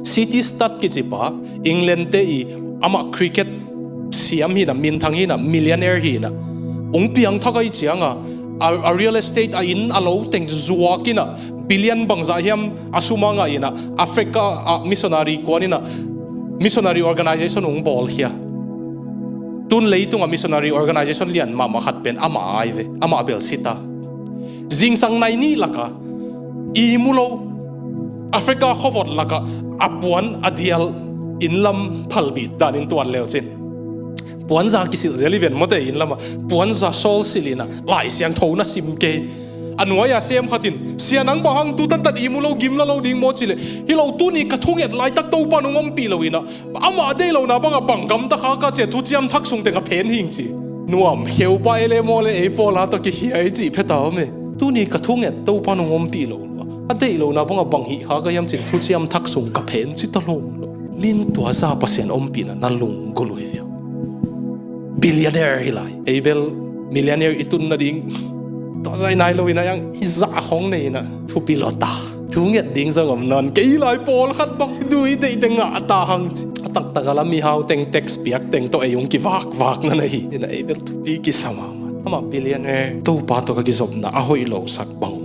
city stat ki chipa England te I ama cricket siam hi na min thang hi na millionaire hi na ong piang thakai chianga a real estate a in alo teng zuwa kina billion bangza hiam asuma nga ina Africa missionary kwanina missionary organization ong bol hia tun leitung a missionary organization lian mama khat pen ama aive ama bel sita jing sang nai ni laka I mulo Africa khowot laka apuan adial inlam phalbi danin tuan leo chin puan za kisil zeliven mote inlama puan za sol silina lai siang thona simke anwaya sem khatin sianang bahang tu tan tat imulo gimla lo ding mo chile hilo tu ni kathunget lai tak to panungom pi loina ama de lo na banga bangam ta kha ka che thu chiam thak sung te ka phen hing chi nuam heu pa ele mole e pola to ki hi ai chi pheta me tu ni kathunget to panungom pi lo ade lo na banga bang hi kha ka yam chin thu chiam thak sung ka phen chi ta lo lin tua za pasen om pi na lung goloi via billionaire hilai abel millionaire itun na ding to zai nai lo ina yang iza khong nei na thu pilota thu nget ding zangom non ke lai pol khat bang dui dei te nga ta hang tak takala mi hau teng text piak teng to ayong ki wak na nahi ina abel thu pi ki sama ama billionaire to pa to ka gi zob na ahoi lo sak bang